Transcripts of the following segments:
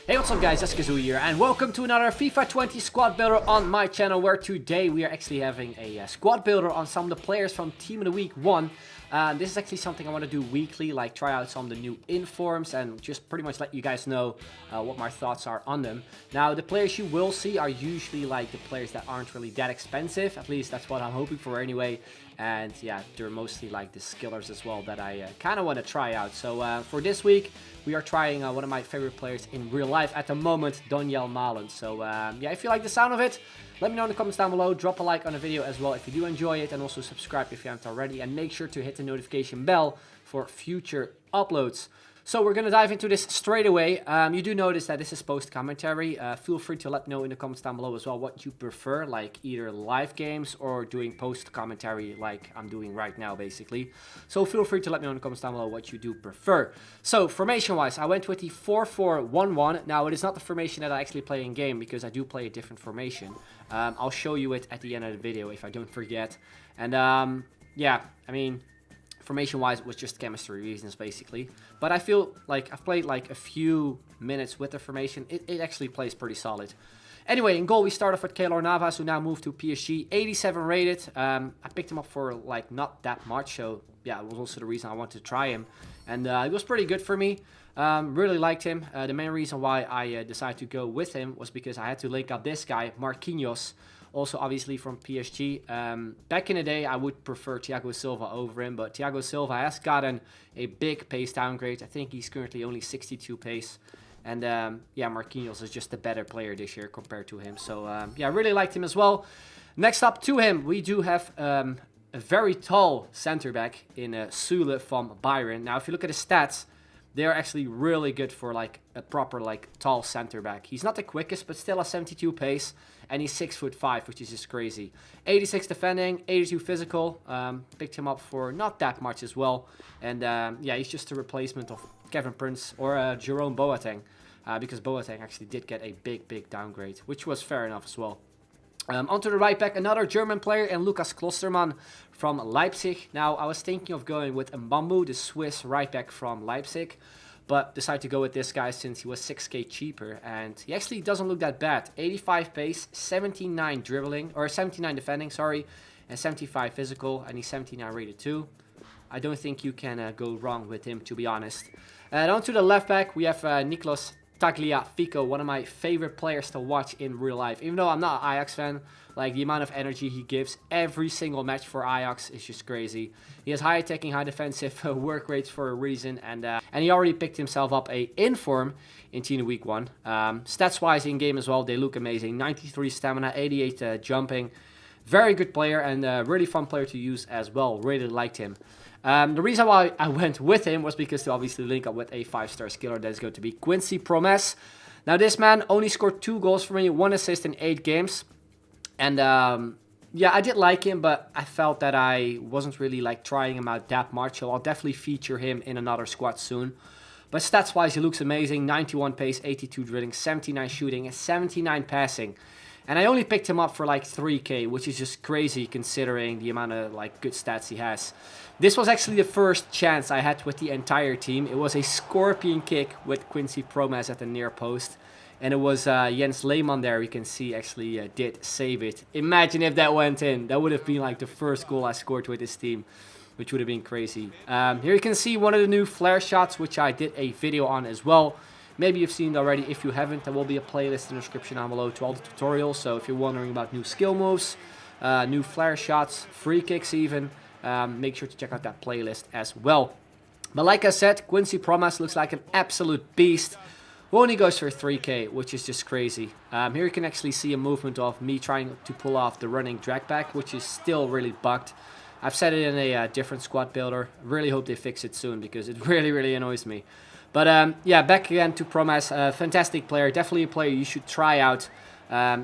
Hey, what's up guys, it's Kazoo here, and welcome to another FIFA 20 squad builder on my channel, where today we are actually having a squad builder on some of the players from Team of the Week 1. This is actually something I want to do weekly, like try out some of the new informs and just pretty much let you guys know what my thoughts are on them. Now, the players you will see are usually like the players that aren't really that expensive, at least that's what I'm hoping for anyway. And yeah, they're mostly like the skillers as well that I kind of want to try out. So for this week, we are trying one of my favorite players in real life at the moment, Donyell Malen. So yeah, if you like the sound of it, let me know in the comments down below. Drop a like on the video as well if you do enjoy it, and also subscribe if you haven't already, and make sure to hit the notification bell for future uploads. So we're going to dive into this straight away. You do notice that this is post commentary. Feel free to let me know in the comments down below as well what you prefer, like either live games or doing post commentary like I'm doing right now basically. So feel free to let me know in the comments down below what you do prefer. So formation wise, I went with the 4-4-1-1. Now it is not the formation that I actually play in game, because I do play a different formation. I'll show you it at the end of the video if I don't forget. And yeah, I mean, formation wise, it was just chemistry reasons basically, but I feel like I've played like a few minutes with the formation. It actually plays pretty solid. Anyway, in goal we start off with Keylor Navas, who now moved to PSG, 87 rated. I picked him up for like not that much, so yeah, it was also the reason I wanted to try him, and it was pretty good for me. Really liked him. The main reason why I decided to go with him was because I had to link up this guy, Marquinhos, also obviously from PSG. Back in the day, I would prefer Thiago Silva over him, but Thiago Silva has gotten a big pace downgrade. I think he's currently only 62 pace. And yeah, Marquinhos is just a better player this year compared to him. So yeah, I really liked him as well. Next up to him, we do have a very tall center back in Sule from Bayern. Now, if you look at his stats, they're actually really good for like a proper like tall center back. He's not the quickest, but still has 72 pace, and he's 6'5", which is just crazy. 86 defending, 82 physical. Picked him up for not that much as well, and yeah, he's just a replacement of Kevin Prince or Jerome Boateng, because Boateng actually did get a big downgrade, which was fair enough as well. Onto the right back, another German player, and Lucas Klostermann from Leipzig. Now, I was thinking of going with Mbambu, the Swiss right back from Leipzig, but decided to go with this guy since he was 6k cheaper, and he actually doesn't look that bad. 85 pace, 79 dribbling, or 79 defending, sorry, and 75 physical, and he's 79 rated too. I don't think you can go wrong with him, to be honest. And onto the left back, we have Nicolas Tagliafico, one of my favorite players to watch in real life. Even though I'm not an Ajax fan, like the amount of energy he gives every single match for Ajax is just crazy. He has high attacking, high defensive work rates for a reason, and he already picked himself up a inform in Team of Week 1. Stats wise in game as well, they look amazing. 93 stamina, 88 jumping. Very good player, and really fun player to use as well. Really liked him. The reason why I went with him was because to obviously link up with a 5-star skiller that is going to be Quincy Promes. Now, this man only scored 2 goals for me, 1 assist in 8 games. And yeah, I did like him, but I felt that I wasn't really like trying him out that much. So I'll definitely feature him in another squad soon. But stats-wise, he looks amazing. 91 pace, 82 drilling, 79 shooting, and 79 passing. And I only picked him up for like 3k, which is just crazy considering the amount of like good stats he has. This was actually the first chance I had with the entire team. It was a scorpion kick with Quincy Promes at the near post. And it was Jens Lehmann there, you can see, actually did save it. Imagine if that went in. That would have been like the first goal I scored with this team, which would have been crazy. Here you can see one of the new flare shots, which I did a video on as well. Maybe you've seen it already. If you haven't, there will be a playlist in the description down below to all the tutorials. So if you're wondering about new skill moves, new flare shots, free kicks even, make sure to check out that playlist as well. But like I said, Quincy Promes looks like an absolute beast, who only goes for 3k, which is just crazy. Here you can actually see a movement of me trying to pull off the running drag back, which is still really bugged. I've set it in a different squad builder. Really hope they fix it soon, because it really annoys me. But yeah, back again to Promes, fantastic player, definitely a player you should try out.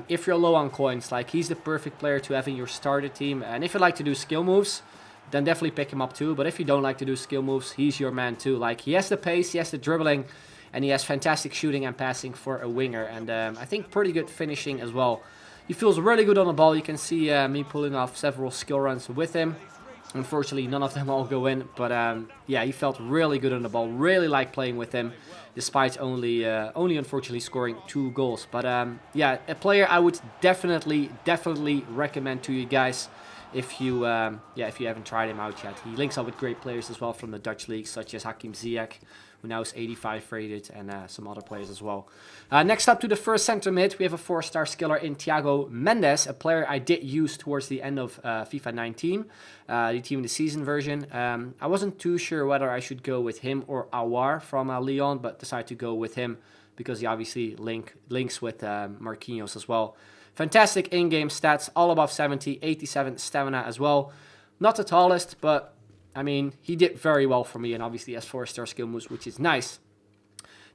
If you're low on coins, like he's the perfect player to have in your starter team. And if you like to do skill moves, then definitely pick him up too. But if you don't like to do skill moves, he's your man too. Like, he has the pace, he has the dribbling, and he has fantastic shooting and passing for a winger. And I think pretty good finishing as well. He feels really good on the ball. You can see me pulling off several skill runs with him. Unfortunately, none of them all go in, but yeah, he felt really good on the ball. Really like playing with him, despite only unfortunately scoring 2 goals. But yeah, a player I would definitely recommend to you guys if you if you haven't tried him out yet. He links up with great players as well from the Dutch league, such as Hakim Ziyech, who now is 85 rated, and some other players as well. Next up to the first center mid, we have a 4-star skiller in Thiago Mendes, a player I did use towards the end of FIFA 19, the Team of the Season version. I wasn't too sure whether I should go with him or Aouar from Lyon, but decided to go with him because he obviously links with Marquinhos as well. Fantastic in-game stats, all above 70, 87 stamina as well. Not the tallest, but I mean, he did very well for me, and obviously has 4-star skill moves, which is nice.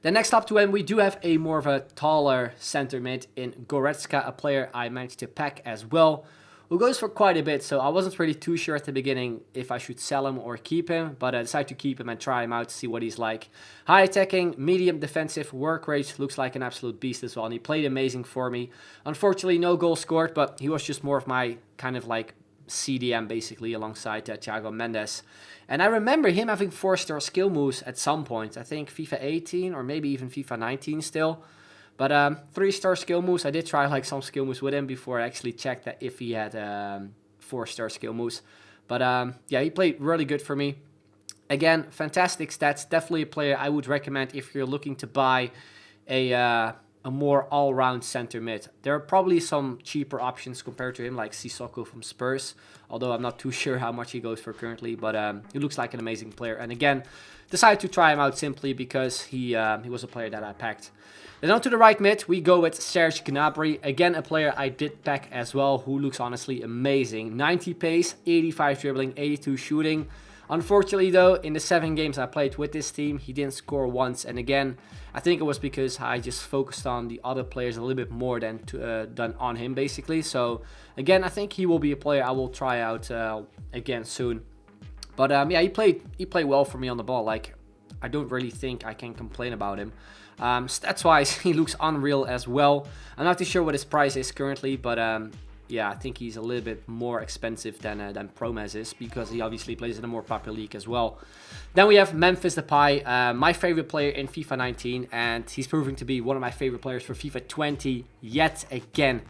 Then next up to him, we do have a more of a taller center mid in Goretzka, a player I managed to pack as well, who goes for quite a bit, so I wasn't really too sure at the beginning if I should sell him or keep him, but I decided to keep him and try him out to see what he's like. High attacking, medium defensive, work rate, looks like an absolute beast as well, and he played amazing for me. Unfortunately, no goal scored, but he was just more of my kind of like CDM basically alongside Thiago Mendes. And I remember him having 4-star skill moves at some point, I think FIFA 18 or maybe even FIFA 19 still. But 3-star skill moves, I did try like some skill moves with him before I actually checked that if he had 4-star skill moves. But yeah, he played really good for me. Again, fantastic stats. Definitely a player I would recommend if you're looking to buy a more all-round center mid. There are probably some cheaper options compared to him, like Sissoko from Spurs, although I'm not too sure how much he goes for currently, but he looks like an amazing player. And again, decided to try him out simply because he was a player that I packed. Then on to the right mid, we go with Serge Gnabry, again a player I did pack as well, who looks honestly amazing. 90 pace, 85 dribbling, 82 shooting. Unfortunately though, in the 7 games I played with this team, he didn't score once, and again, I think it was because I just focused on the other players a little bit more than on him basically. So again, I think he will be a player I will try out again soon. But yeah, he played well for me on the ball. Like, I don't really think I can complain about him. Stats-wise, he looks unreal as well. I'm not too sure what his price is currently, but yeah, I think he's a little bit more expensive than Promes is, because he obviously plays in a more popular league as well. Then we have Memphis Depay, my favorite player in FIFA 19, and he's proving to be one of my favorite players for FIFA 20 yet again.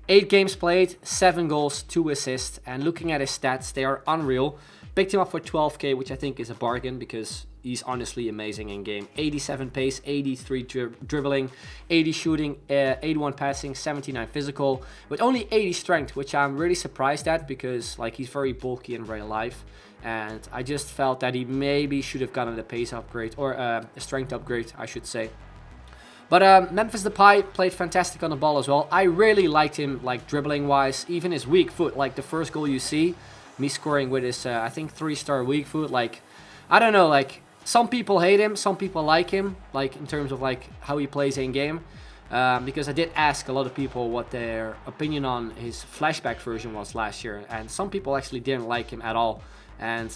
8 games played, 7 goals, 2 assists, and looking at his stats, they are unreal. Picked him up for 12k, which I think is a bargain because he's honestly amazing in game. 87 pace, 83 dribbling, 80 shooting, 81 passing, 79 physical, with only 80 strength, which I'm really surprised at because like he's very bulky in real life. And I just felt that he maybe should have gotten a pace upgrade, or a strength upgrade, I should say. But Memphis Depay played fantastic on the ball as well. I really liked him, like dribbling wise, even his weak foot, like the first goal you see, me scoring with his, I think 3-star weak foot. Like, I don't know, like some people hate him, some people like him, like in terms of like how he plays in game. Because I did ask a lot of people what their opinion on his flashback version was last year, and some people actually didn't like him at all, and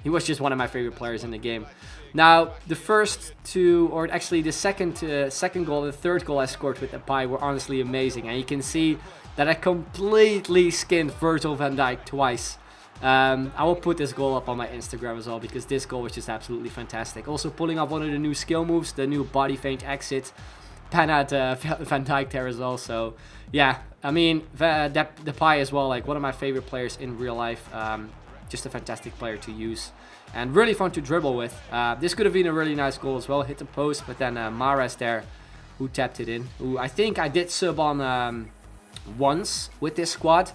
he was just one of my favorite players in the game. Now, the first 2, or actually the second goal and the third goal I scored with Depay were honestly amazing, and you can see that I completely skinned Virgil van Dijk twice. I will put this goal up on my Instagram as well, because this goal was just absolutely fantastic. Also pulling up one of the new skill moves, the new body feint exit. Pan out Van Dijk there as well. So yeah, I mean Depay as well, like one of my favorite players in real life. Just a fantastic player to use and really fun to dribble with. This could have been a really nice goal as well. Hit the post, but then Mahrez there, who tapped it in. Who I think I did sub on once with this squad.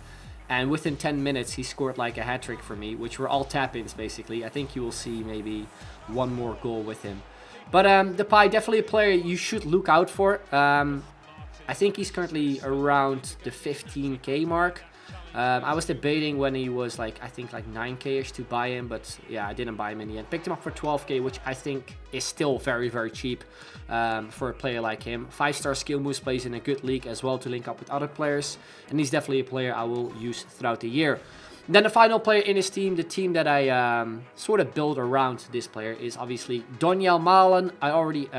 And within 10 minutes, he scored like a hat-trick for me, which were all tap-ins, basically. I think you will see maybe one more goal with him. But Depay, definitely a player you should look out for. I think he's currently around the 15k mark. I was debating when he was like, I think like 9k-ish to buy him, but yeah, I didn't buy him in the end. Picked him up for 12k, which I think is still very, very cheap for a player like him. 5-star skill moves, plays in a good league as well to link up with other players, and he's definitely a player I will use throughout the year. Then the final player in his team, the team that I sort of build around this player, is obviously Donyell Malen. I already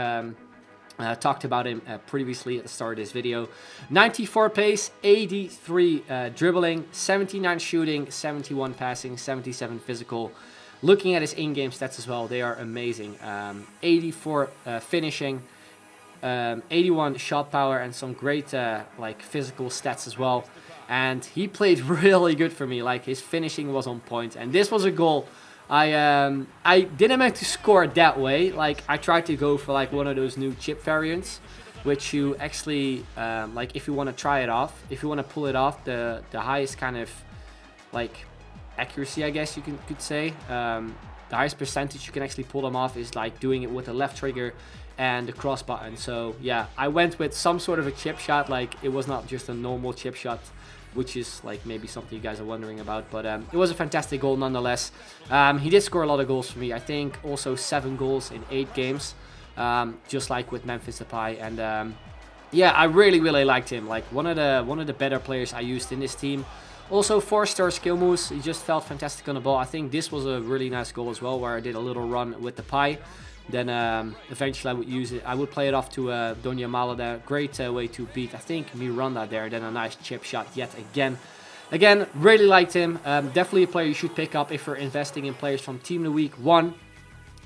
Talked about him previously at the start of this video. 94 pace, 83 dribbling, 79 shooting, 71 passing, 77 physical. Looking at his in-game stats as well, they are amazing. 84 finishing, 81 shot power, and some great like physical stats as well. And he played really good for me. Like, his finishing was on point, and this was a goal. I didn't meant to score it that way. Like, I tried to go for like one of those new chip variants, which you actually like, if you want to try it off, if you want to pull it off, the highest kind of like accuracy, I guess you could say, the highest percentage you can actually pull them off is like doing it with the left trigger and the cross button. So yeah, I went with some sort of a chip shot. Like, it was not just a normal chip shot, which is like maybe something you guys are wondering about, but it was a fantastic goal nonetheless. He did score a lot of goals for me. I think also 7 goals in 8 games, just like with Memphis Depay. And yeah, I really liked him. Like, one of the better players I used in this team. Also 4-star skill moves. He just felt fantastic on the ball. I think this was a really nice goal as well, where I did a little run with Depay. Then eventually I would use it. I would play it off to Donyell Malen there. Great way to beat, I think, Miranda there. Then a nice chip shot yet again. Again, really liked him. Definitely a player you should pick up if you're investing in players from Team of the Week 1.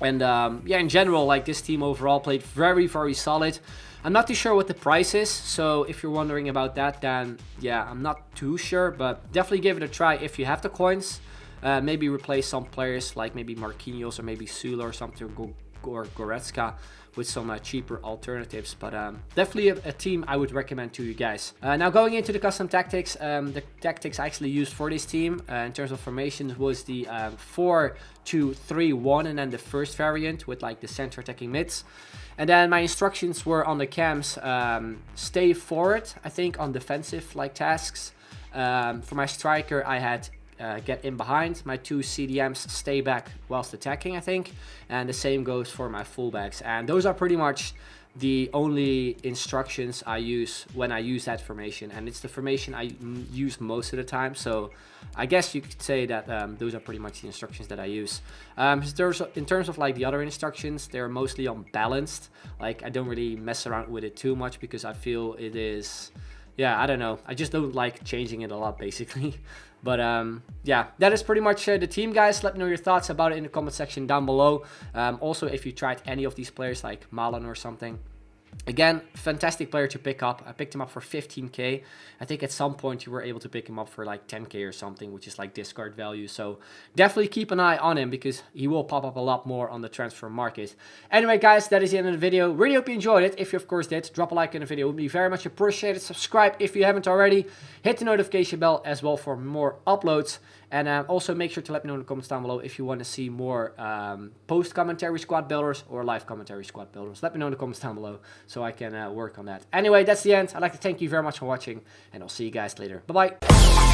And yeah, in general, like, this team overall played very solid. I'm not too sure what the price is, so if you're wondering about that, then yeah, I'm not too sure, but definitely give it a try if you have the coins. Maybe replace some players like maybe Marquinhos or maybe Sula or something, or Goretzka, with some cheaper alternatives. But definitely a team I would recommend to you guys. Now going into the custom tactics, the tactics I actually used for this team in terms of formations was the 4-2-3-1, and then the first variant with like the center attacking mids. And then my instructions were on the cams, stay forward, I think, on defensive like tasks. For my striker, I had get in behind. My 2 CDMs stay back whilst attacking, I think. And the same goes for my fullbacks. And those are pretty much the only instructions I use when I use that formation. And it's the formation I use most of the time. So I guess you could say that those are pretty much the instructions that I use. In terms of like the other instructions, they're mostly unbalanced. Like, I don't really mess around with it too much because I feel it is... yeah, I don't know. I just don't like changing it a lot, basically. But yeah, that is pretty much the team, guys. Let me know your thoughts about it in the comment section down below. Also, if you tried any of these players like Malen or something. Again, fantastic player to pick up. I picked him up for 15k. I think at some point you were able to pick him up for like 10k or something, which is like discard value. So definitely keep an eye on him because he will pop up a lot more on the transfer market. Anyway, guys, that is the end of the video. Really hope you enjoyed it. If you, of course, did, drop a like in the video. It would be very much appreciated. Subscribe if you haven't already. Hit the notification bell as well for more uploads. And also make sure to let me know in the comments down below if you want to see more post-commentary squad builders or live commentary squad builders. Let me know in the comments down below so I can work on that. Anyway, that's the end. I'd like to thank you very much for watching, and I'll see you guys later. Bye-bye.